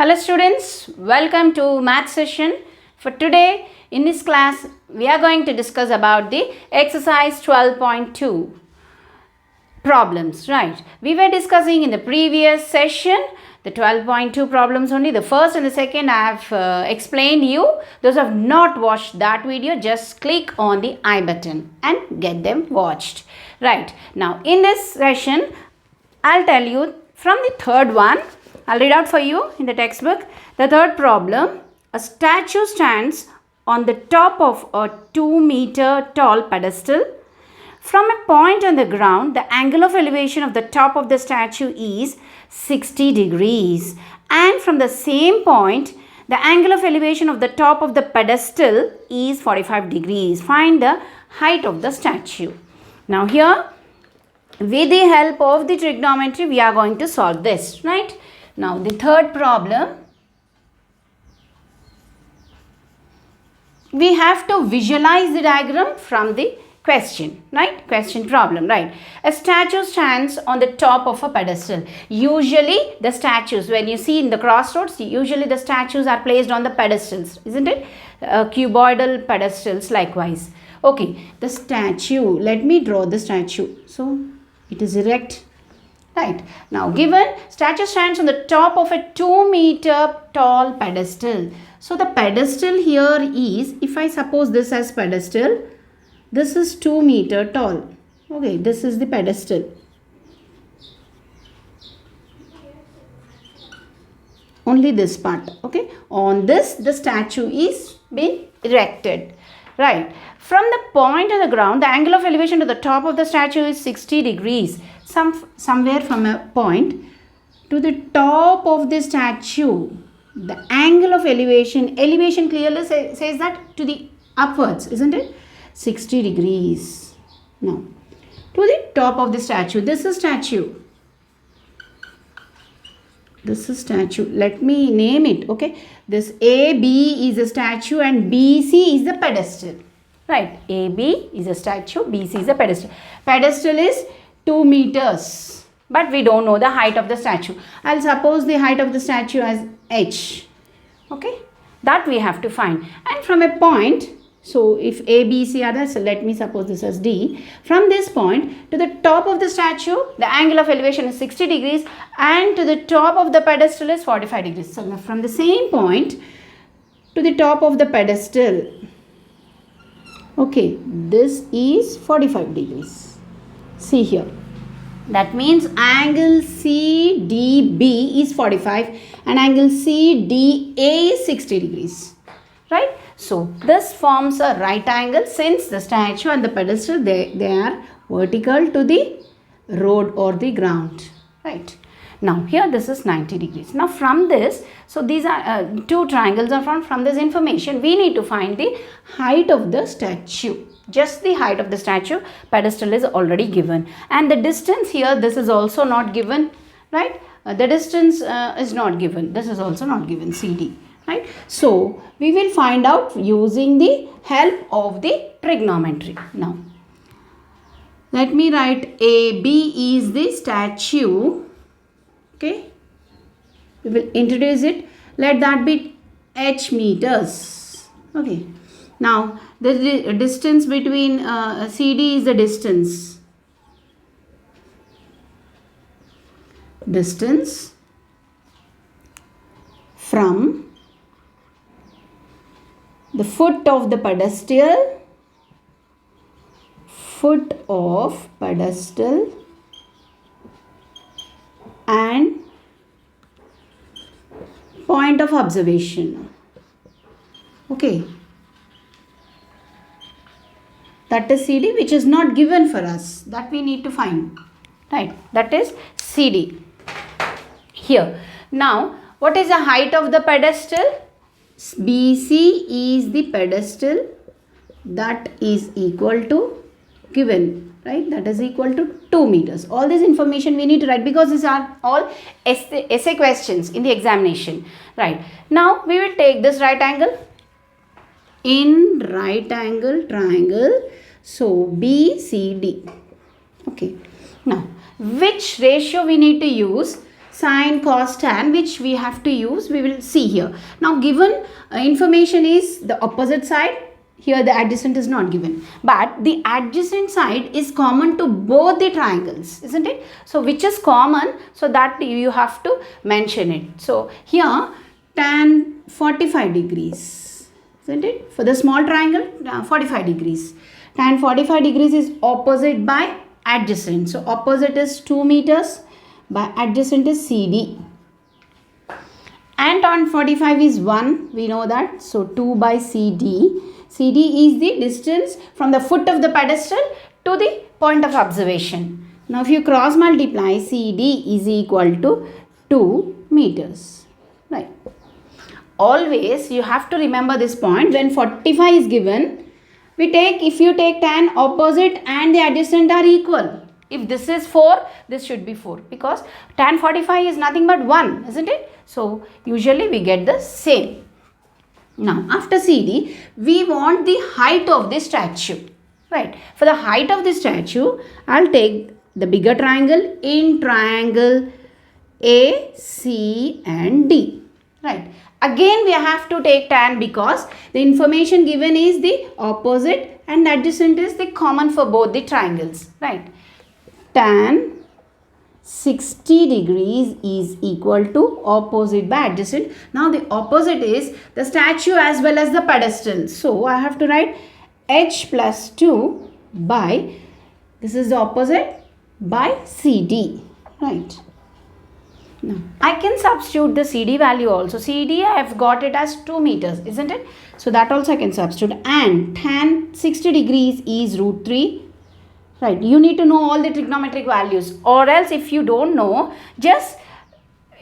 Hello students, welcome to math session. For today in this class we are going to discuss about the exercise 12.2 problems, right? We were discussing in the previous session the 12.2 problems only. The first and the second I have explained you. Those who have not watched that video, just click on the I button and get them watched. Right, now in this session I'll tell you from the third one. I'll read out for you in the textbook. The third problem, a statue stands on the top of a 2-meter tall pedestal. From a point on the ground, the angle of elevation of the top of the statue is 60 degrees. And from the same point, the angle of elevation of the top of the pedestal is 45 degrees. Find the height of the statue. Now here, with the help of the trigonometry, we are going to solve this, right? Now the third problem, we have to visualize the diagram from the question, right? Question problem, right? A statue stands on the top of a pedestal. Usually the statues, when you see in the crossroads, usually the statues are placed on the pedestals, isn't it? Cuboidal pedestals likewise. Okay, the statue, let me draw the statue. So it is erect. Right. Now given statue stands on the top of a 2-meter tall pedestal. So the pedestal here is, if I suppose this as pedestal, this is 2 meter tall. Okay, this is the pedestal. Only this part. Okay. On this the statue is being erected. Right. From the point on the ground, the angle of elevation to the top of the statue is 60 degrees. Somewhere from a point to the top of the statue, the angle of elevation clearly says that to the upwards, isn't it? 60 degrees. Now, to the top of the statue, this is statue. This is statue. Let me name it, okay? This AB is a statue and BC is the pedestal. Right, AB is a statue, BC is a pedestal. Pedestal is 2 meters, but we don't know the height of the statue. I'll suppose the height of the statue as H. Okay, that we have to find. And from a point, so if A, B, C are there, so let me suppose this as D. From this point to the top of the statue, the angle of elevation is 60 degrees and to the top of the pedestal is 45 degrees. So from the same point to the top of the pedestal, okay, this is 45 degrees. See here. That means angle CDB is 45 and angle CDA is 60 degrees. Right? So, this forms a right angle since the statue and the pedestal, they are vertical to the road or the ground. Right? Now, here this is 90 degrees. Now, from this, so these are two triangles are from this information, we need to find the height of the statue. Just the height of the statue, pedestal is already given. And the distance here, this is also not given, right? The distance is not given. This is also not given, CD, right? So, we will find out using the help of the trigonometry. Now, let me write AB is the statue. Okay, we will introduce it. Let that be H meters. Okay, now the distance between CD is the distance. Distance from the foot of the pedestal, and point of observation. Okay, that is CD, which is not given for us, that we need to find, right? That is CD here. Now what is the height of the pedestal? BC is the pedestal, that is equal to, given, right, that is equal to 2 meters. All this information we need to write because these are all essay questions in the examination. Right, now we will take this right angle. In right angle triangle, so BCD. Okay, now which ratio we need to use? sine, cos, tan, which we have to use, we will see here. Now given information is the opposite side. Here the adjacent is not given, but the adjacent side is common to both the triangles, isn't it? So which is common, so that you have to mention it. So here tan 45 degrees, isn't it? For the small triangle, 45 degrees. Tan 45 degrees is opposite by adjacent. So opposite is 2 meters, by adjacent is CD. And tan 45 is 1, we know that. So 2 by CD. CD is the distance from the foot of the pedestal to the point of observation. Now if you cross multiply, CD is equal to 2 meters. Right. Always you have to remember this point. When 45 is given, if you take tan, opposite and the adjacent are equal. If this is 4, this should be 4, because tan 45 is nothing but 1, isn't it? So usually we get the same. Now after CD, we want the height of the statue, right? For the height of the statue, I'll take the bigger triangle in triangle A, C and D, right? Again we have to take tan because the information given is the opposite and adjacent is the common for both the triangles, right? Tan 60 degrees is equal to opposite by adjacent. Now the opposite is the statue as well as the pedestal. So I have to write H plus 2 by, this is the opposite, by CD, right? Now I can substitute the CD value also. CD I have got it as 2 meters, isn't it? So that also I can substitute. And tan 60 degrees is root 3. Right, you need to know all the trigonometric values, or else if you don't know, just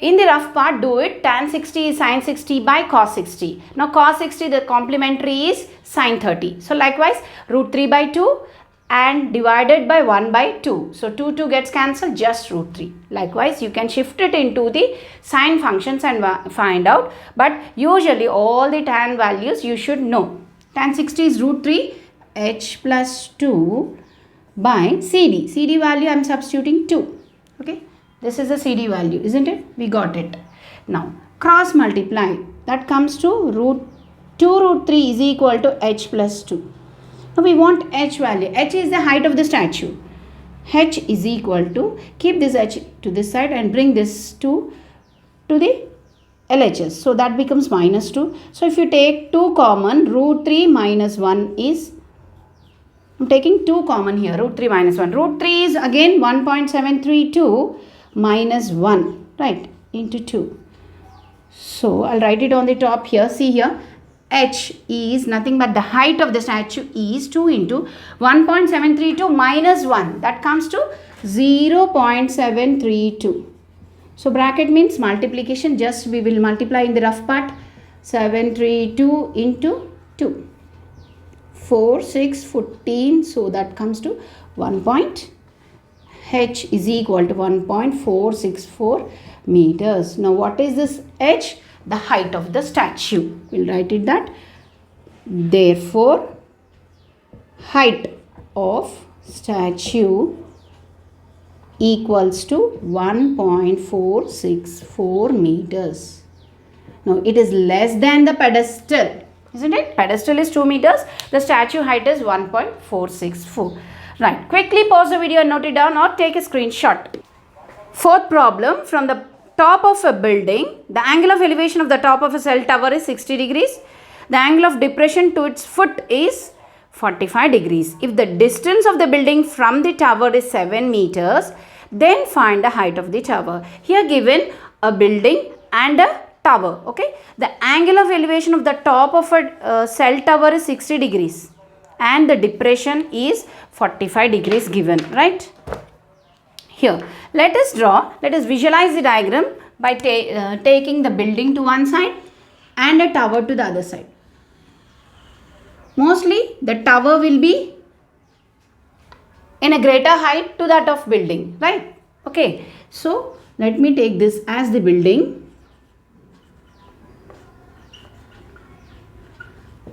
in the rough part do it. Tan 60 is sine 60 by cos 60. Now cos 60, the complementary is sine 30. So likewise root 3 by 2 and divided by 1 by 2. So 2 gets cancelled, just root 3. Likewise you can shift it into the sine functions and find out, but usually all the tan values you should know. Tan 60 is root 3, H plus 2 by CD. CD value I am substituting 2. Okay, this is the CD value, isn't it? We got it. Now cross multiply, that comes to root 2 root 3 is equal to H plus 2. Now we want H value. H is the height of the statue. H is equal to, keep this H to this side and bring this 2 to the LHS. So that becomes minus 2. So if you take 2 common, root 3 minus 1 is, I'm taking 2 common here, root 3 minus 1. Root 3 is again 1.732 minus 1, right, into 2. So I'll write it on the top here. See here, H is nothing but the height of the statue is 2 into 1.732 minus 1. That comes to 0.732. So bracket means multiplication. Just we will multiply in the rough part. 732 into 2. 4, 6, 14. So that comes to 1. H is equal to 1.464 meters. Now what is this H? The height of the statue. We'll write it that. Therefore, height of statue equals to 1.464 meters. Now it is less than the pedestal, isn't it? Pedestal is 2 meters. The statue height is 1.464. Right. Quickly pause the video and note it down or take a screenshot. Fourth problem, from the top of a building, the angle of elevation of the top of a cell tower is 60 degrees. The angle of depression to its foot is 45 degrees. If the distance of the building from the tower is 7 meters, then find the height of the tower. Here given a building and a tower. Okay. The angle of elevation of the top of a cell tower is 60 degrees and the depression is 45 degrees given, right? Here, let us visualize the diagram by taking the building to one side and a tower to the other side. Mostly the tower will be in a greater height to that of building, right? Okay, so let me take this as the building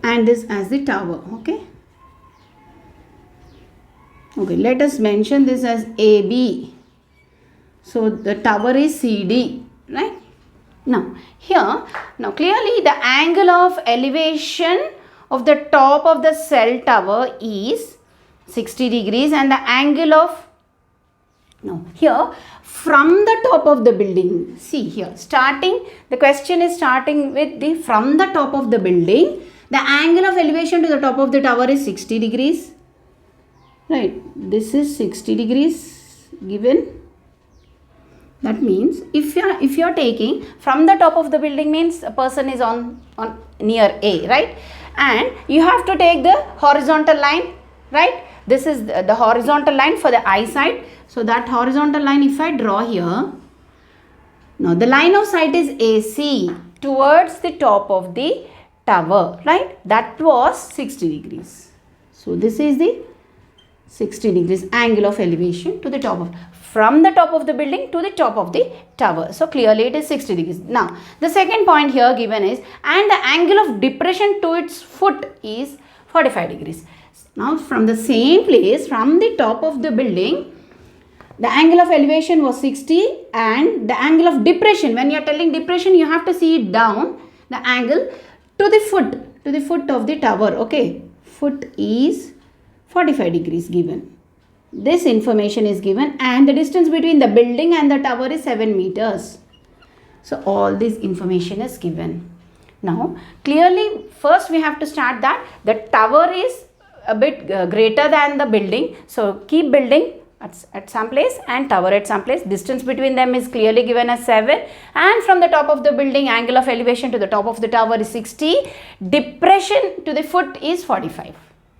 and this as the tower. Okay. Okay, let us mention this as AB. So the tower is CD, right? Now here, now clearly the angle of elevation of the top of the cell tower is 60 degrees, and the angle of, now here from the top of the building, see here, starting, the question is starting with the from the top of the building, the angle of elevation to the top of the tower is 60 degrees, right? This is 60 degrees given. That means if you are taking from the top of the building, means a person is on near A, right? And you have to take the horizontal line, right? This is the horizontal line for the eyesight. So that horizontal line, if I draw here, now the line of sight is AC towards the top of the tower, right? That was 60 degrees. So this is the 60 degrees angle of elevation to the top of, from the top of the building to the top of the tower. So clearly it is 60 degrees. Now the second point here given is, and the angle of depression to its foot is 45 degrees. Now from the same place, from the top of the building, the angle of elevation was 60, and the angle of depression, when you are telling depression, you have to see it down, the angle to the foot of the tower, okay, foot is 45 degrees given. This information is given, and the distance between the building and the tower is 7 meters. So all this information is given. Now clearly first we have to start that the tower is a bit greater than the building. So keep building at some place and tower at some place. Distance between them is clearly given as 7, and from the top of the building, angle of elevation to the top of the tower is 60. Depression to the foot is 45.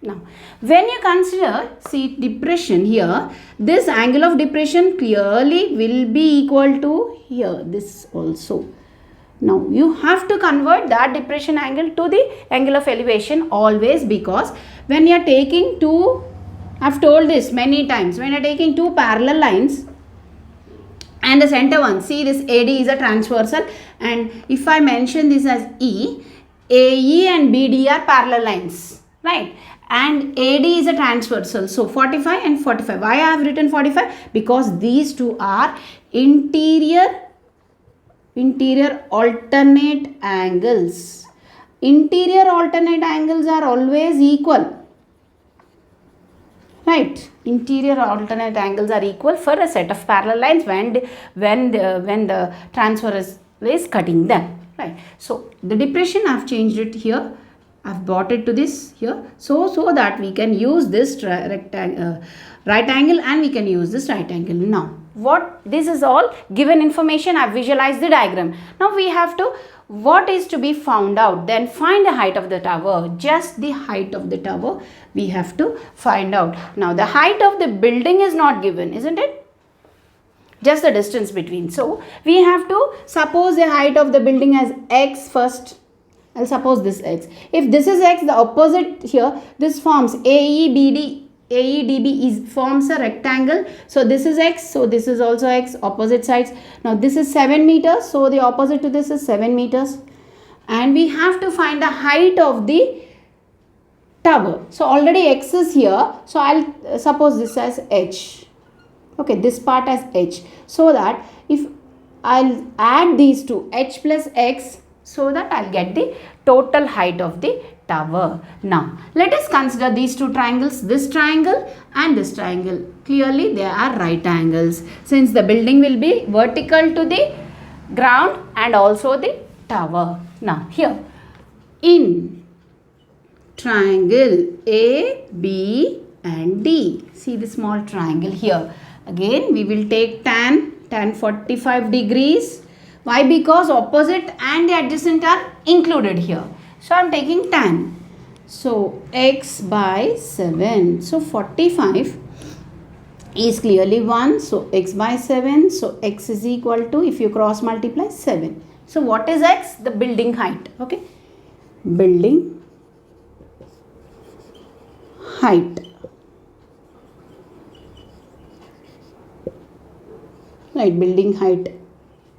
Now, when you consider, see depression here, this angle of depression clearly will be equal to here, this also. Now, you have to convert that depression angle to the angle of elevation always, because when you are taking two, I have told this many times, when you are taking two parallel lines and the center one, see this AD is a transversal, and if I mention this as E, AE and BD are parallel lines, right? And AD is a transversal. So 45 and 45. Why I have written 45? Because these two are interior alternate angles. Interior alternate angles are always equal. Right, interior alternate angles are equal for a set of parallel lines when the transverse is cutting them. Right. So the depression I have changed it here. I have brought it to this here, so that we can use this right angle, and we can use this right angle. Now what, this is all given information. I have visualized the diagram. Now we have to, what is to be found out, then find the height of the tower. Just the height of the tower we have to find out. Now the height of the building is not given, isn't it? Just the distance between. So we have to suppose the height of the building as x first. I'll suppose this x. If this is x, the opposite here, this forms AEDB forms a rectangle. So this is x, so this is also x, opposite sides. Now this is 7 meters, so the opposite to this is 7 meters. And we have to find the height of the tower. So already x is here, so I'll suppose this as h. Okay, this part as h. So that if I'll add these two, h plus x, so that I'll get the total height of the tower. Now let us consider these two triangles, this triangle and this triangle. Clearly they are right angles, since the building will be vertical to the ground and also the tower. Now here in triangle A, B and D, see the small triangle here. Again we will take tan 45 degrees. Why? Because opposite and the adjacent are included here. So I am taking tan. So x by 7. So 45 is clearly 1. So x by 7. So x is equal to, if you cross multiply, 7. So what is x? The building height. Okay. Building height. Right. Building height.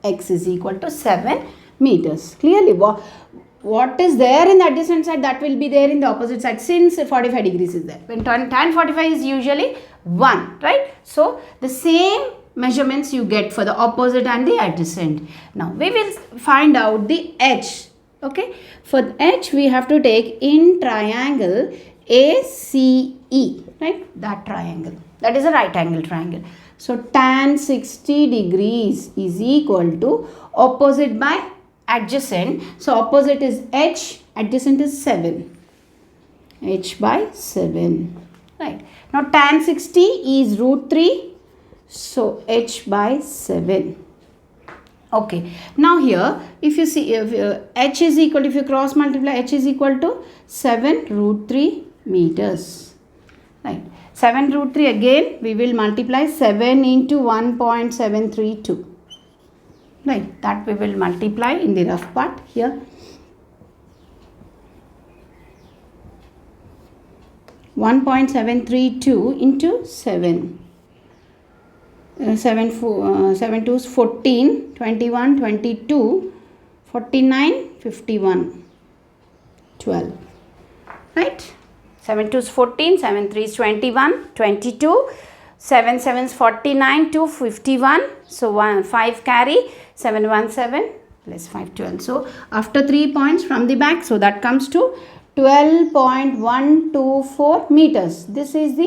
X is equal to 7 meters. Clearly, what is there in the adjacent side, that will be there in the opposite side, since 45 degrees is there. When tan 45 is usually 1, right? So the same measurements you get for the opposite and the adjacent. Now we will find out the edge. Okay, for edge we have to take in triangle ACE, right? That triangle, that is a right angle triangle. So tan 60 degrees is equal to opposite by adjacent. So opposite is h, adjacent is 7, h by 7, right? Now tan 60 is root 3, so h by 7. Okay, now here if you see, if h is equal, if you cross multiply, h is equal to 7 root 3 meters, right? 7 root 3, again we will multiply 7 into 1.732, right? That we will multiply in the rough part here. 1.732 into 7. 7 2's 14, 21, 22, 49, 51, 12, right? 7 2's 14, 7 3's 21, 22, 7 7's 49 to 51, so 5 carry, 7 1 7 plus 5 12. So after 3 points from the back, so that comes to 12.124 meters. This is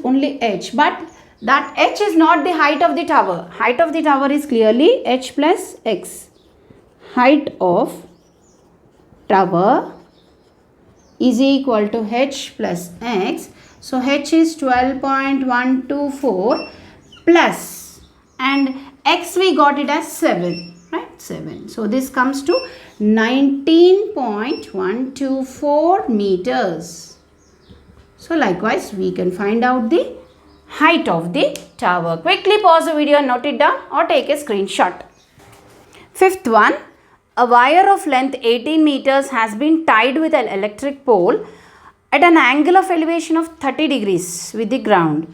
only h, but that h is not the height of the tower. Height of the tower is clearly h plus x. Height of tower is equal to h plus x. So h is 12.124 plus, and x we got it as 7, right? 7. So this comes to 19.124 meters. So likewise we can find out the height of the tower. Quickly pause the video and note it down or take a screenshot. Fifth one, a wire of length 18 meters has been tied with an electric pole at an angle of elevation of 30 degrees with the ground.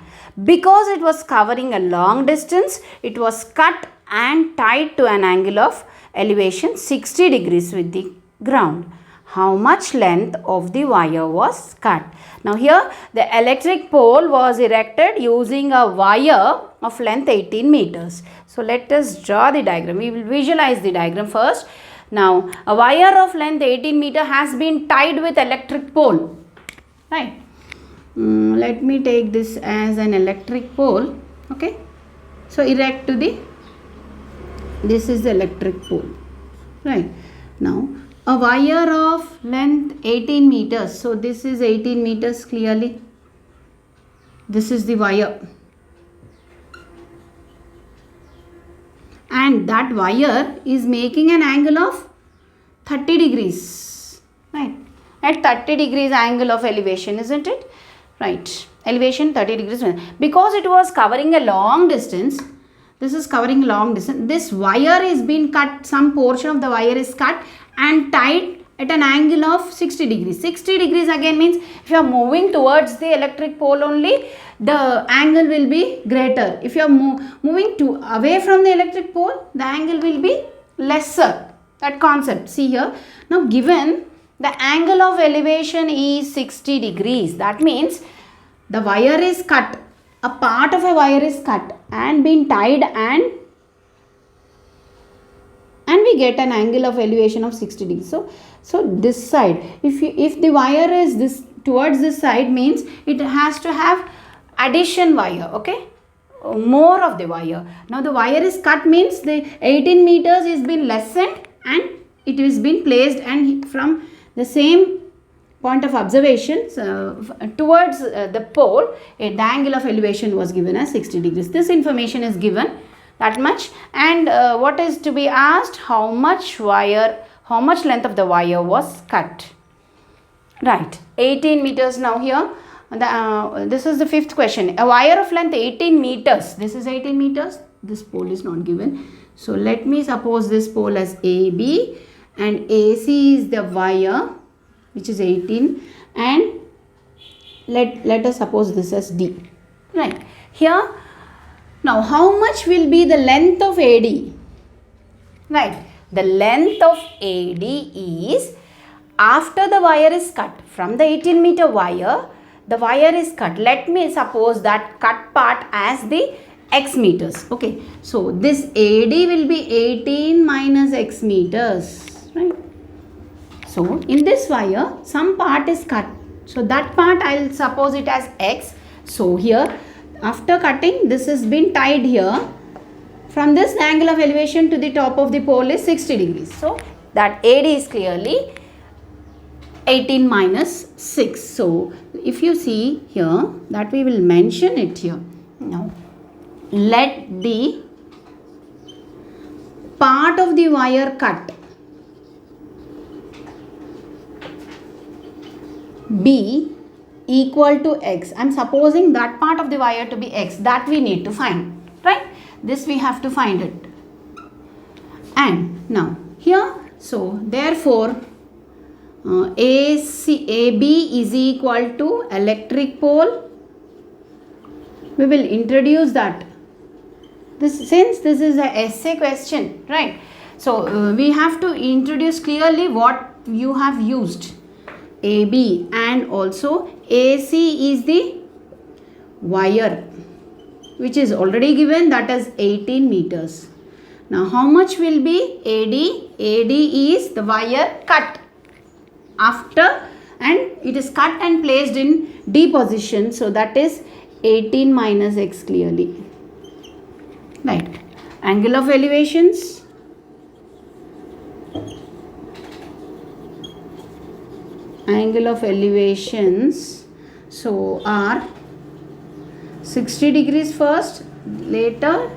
Because it was covering a long distance, it was cut and tied to an angle of elevation 60 degrees with the ground. How much length of the wire was cut? Now here the electric pole was erected using a wire of length 18 meters. So let us draw the diagram. We will visualize the diagram first. Now a wire of length 18 meter has been tied with electric pole, right? Let me take this as an electric pole. Okay, so erect to the, this is the electric pole, right? Now a wire of length 18 meters. So this is 18 meters clearly. This is the wire. And that wire is making an angle of 30 degrees. Right. At 30 degrees angle of elevation, isn't it? Right. Elevation 30 degrees. Because it was covering a long distance. This is covering a long distance. This wire is being cut. Some portion of the wire is cut and tied at an angle of 60 degrees. 60 degrees again means if you are moving towards the electric pole only, the angle will be greater. If you are moving away from the electric pole, the angle will be lesser. That concept. See here. Now given the angle of elevation is 60 degrees. That means the wire is cut. A part of a wire is cut and been tied and we get an angle of elevation of 60 degrees. So this side, if the wire is this towards this side, means it has to have addition wire, okay, more of the wire. Now the wire is cut means the 18 meters is been lessened and it is been placed, and from the same point of observation towards the pole, the angle of elevation was given as 60 degrees. This information is given, that much. And what is to be asked? How much length of the wire was cut? Right, 18 meters. Now here this is the fifth question. A wire of length 18 meters. This is 18 meters. This pole is not given. So let me suppose this pole as AB and AC is the wire which is 18, and let us suppose this as D. Right, here now how much will be the length of AD? Right, the length of AD is, after the wire is cut from the 18 meter wire, the wire is cut. Let me suppose that cut part as the x meters. Okay, so this AD will be 18 minus x meters, right? So in this wire, some part is cut. So that part I will suppose it as x. So here, after cutting, this has been tied here. From this, the angle of elevation to the top of the pole is 60 degrees. So that AD is clearly 18 minus 6. So if you see here, that we will mention it here. Now, let the part of the wire cut be equal to x. I am supposing that part of the wire to be x. That we need to find, right? This we have to find it. And now here, so therefore AB is equal to electric pole. We will introduce that. Since this is a essay question, right? So we have to introduce clearly what you have used. AB and also AC is the wire which is already given, that is 18 meters. Now how much will be AD? AD is the wire cut after, and it is cut and placed in D position. So that is 18 minus x clearly. Right. Angle of elevations. Angle of elevations, so are 60 degrees first, later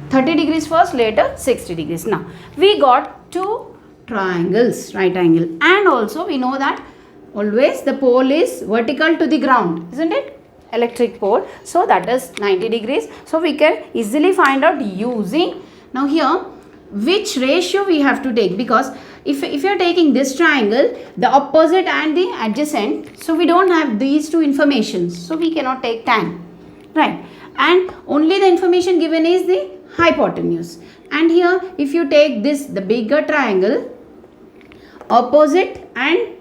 30 degrees first, later 60 degrees. Now we got two triangles, right angle, and also we know that always the pole is vertical to the ground, isn't it? Electric pole, so that is 90 degrees. So we can easily find out using, now here which ratio we have to take, because if you are taking this triangle, the opposite and the adjacent, so we don't have these two informations, so we cannot take tan, right? And only the information given is the hypotenuse. And here if you take this, the bigger triangle, opposite and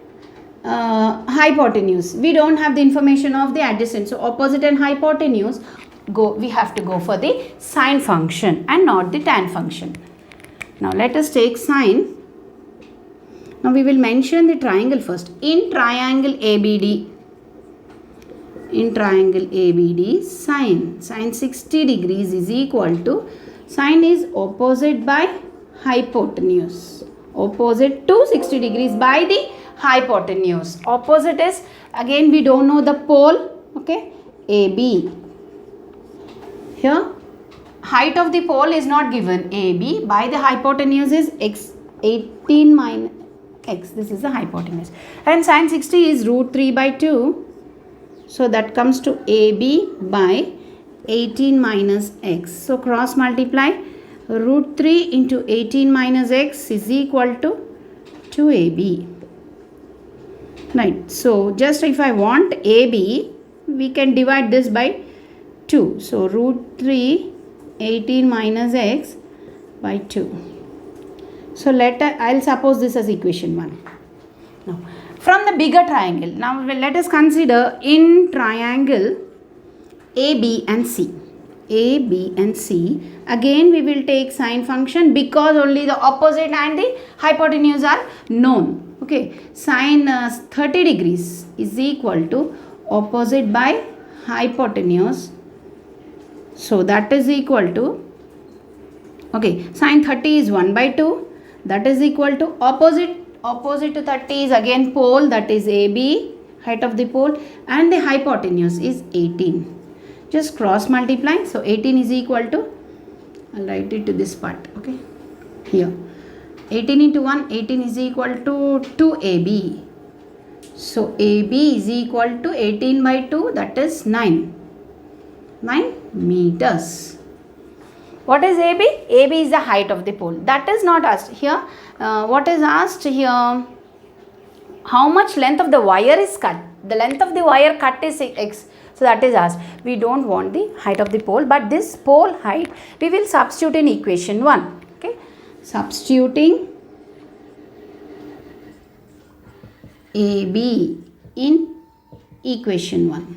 hypotenuse, we don't have the information of the adjacent, so opposite and hypotenuse, we have to go for the sine function and not the tan function. Now let us take sine. Now we will mention the triangle first. In triangle ABD, sine 60 degrees is equal to, sine is opposite by hypotenuse, opposite to 60 degrees by the hypotenuse. Opposite is, again we don't know the pole, okay, AB. Here height of the pole is not given, AB by the hypotenuse is x, 18 minus x, this is the hypotenuse, and sine 60 is root 3 by 2, so that comes to AB by 18 minus x. So cross multiply, root 3 into 18 minus x is equal to 2AB, right? So just if I want AB, we can divide this by 2, so root 3 18 minus x by 2. So I'll suppose this as equation 1. Now from the bigger triangle, now let us consider in triangle AB and C. AB and C, again we will take sine function because only the opposite and the hypotenuse are known. Okay, sine 30 degrees is equal to opposite by hypotenuse. So that is equal to, okay, sine 30 is 1 by 2, that is equal to opposite to 30 is again pole, that is AB, height of the pole, and the hypotenuse is 18. Just cross multiply, so 18 is equal to, I'll write it to this part, okay, here 18 into 1, 18 is equal to 2AB. So AB is equal to 18 by 2, that is 9 meters. What is AB? AB is the height of the pole. That is not asked here. What is asked here? How much length of the wire is cut? The length of the wire cut is x. So that is asked. We don't want the height of the pole, but this pole height we will substitute in equation 1. Okay, substituting AB in equation 1.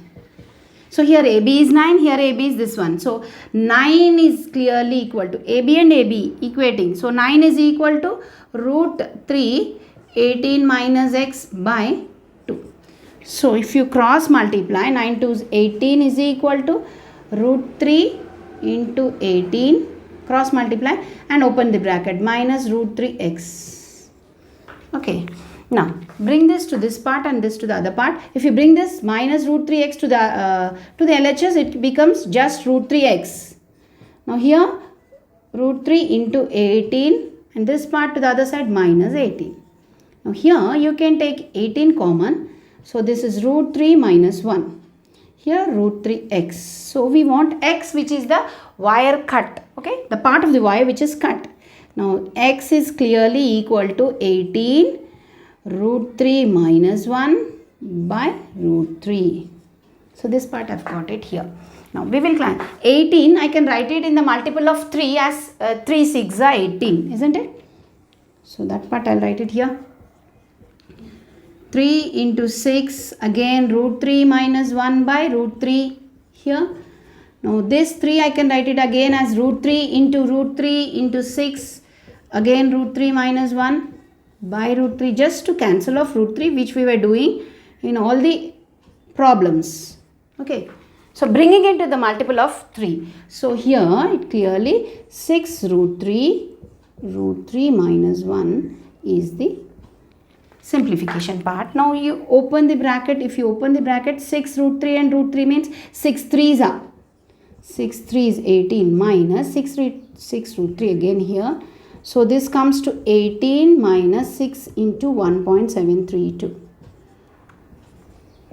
So here AB is 9, here AB is this one. So 9 is clearly equal to AB and AB equating. So 9 is equal to root 3 18 minus x by 2. So if you cross multiply, 9 to 18 is equal to root 3 into 18, cross multiply and open the bracket, minus root 3x. Okay. Now bring this to this part and this to the other part. If you bring this minus root 3x to the LHS, it becomes just root 3x. Now here root 3 into 18 and this part to the other side minus 18. Now here you can take 18 common. So this is root 3 minus 1. Here root 3x. So we want x, which is the wire cut. Okay, the part of the wire which is cut. Now x is clearly equal to 18 root 3 minus 1 by root 3. So this part I've got it here. Now we will climb 18. I can write it in the multiple of 3 as 3 6 are 18, isn't it? So that part I'll write it here. 3 into 6, again root 3 minus 1 by root 3 here. Now this 3 I can write it again as root 3 into 6, again root 3 minus 1 by root 3, just to cancel off root 3, which we were doing in all the problems. Okay, so bringing it to the multiple of 3. So here it clearly 6 root 3 minus 1 is the simplification part. Now you open the bracket. If you open the bracket, 6 root 3 and root 3 means 6 3s are 6 3 is 18 minus 6 root 3 again here. So this comes to 18 minus 6 into 1.732.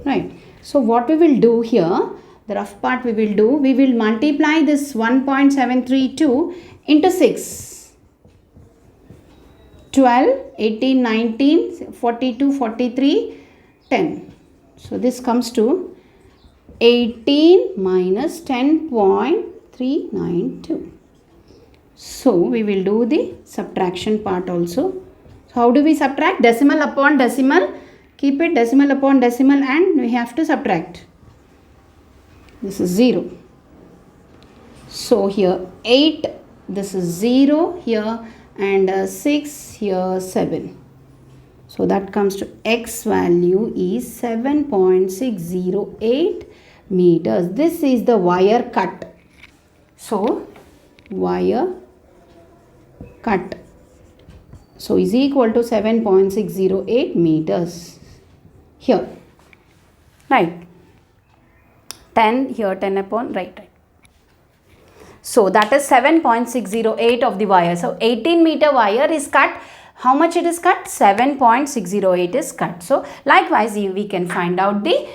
Right. So what we will do here, the rough part we will do, we will multiply this 1.732 into 6. 12, 18, 19, 42, 43, 10. So this comes to 18 minus 10.392. So we will do the subtraction part also. So how do we subtract? Decimal upon decimal. Keep it decimal upon decimal and we have to subtract. This is 0. So here 8, this is 0 here, and 6 here, 7. So that comes to x value is 7.608 meters. This is the wire cut. So wire cut, so is equal to 7.608 meters here, right? 10 here, 10 upon right. So that is 7.608 of the wire. So 18 meter wire is cut. How much it is cut? 7.608 is cut. So likewise we can find out the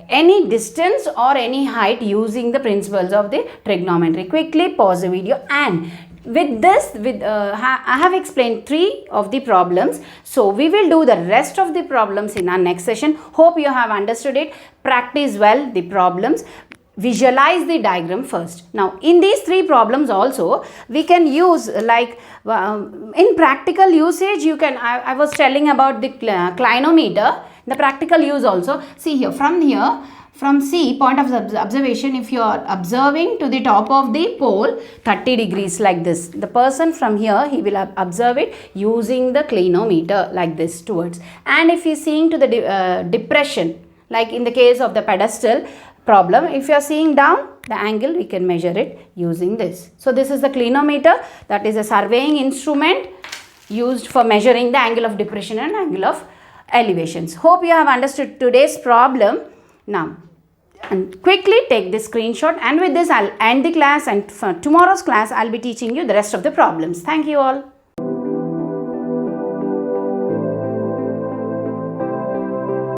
any distance or any height using the principles of the trigonometry. Quickly pause the video, and with this, I have explained 3 of the problems. So we will do the rest of the problems in our next session. Hope you have understood it. Practice well the problems. Visualize the diagram first. Now in these 3 problems also we can use, like in practical usage, you can, I was telling about the clinometer, the practical use also. See here, from C, point of observation, if you are observing to the top of the pole 30 degrees like this, the person from here, he will observe it using the clinometer like this towards. And if he is seeing to the depression, like in the case of the pedestal problem, if you are seeing down the angle, we can measure it using this. So this is the clinometer, that is a surveying instrument used for measuring the angle of depression and angle of elevations. Hope you have understood today's problem. Now, and quickly take this screenshot, and with this I'll end the class, and for tomorrow's class I'll be teaching you the rest of the problems. Thank you all.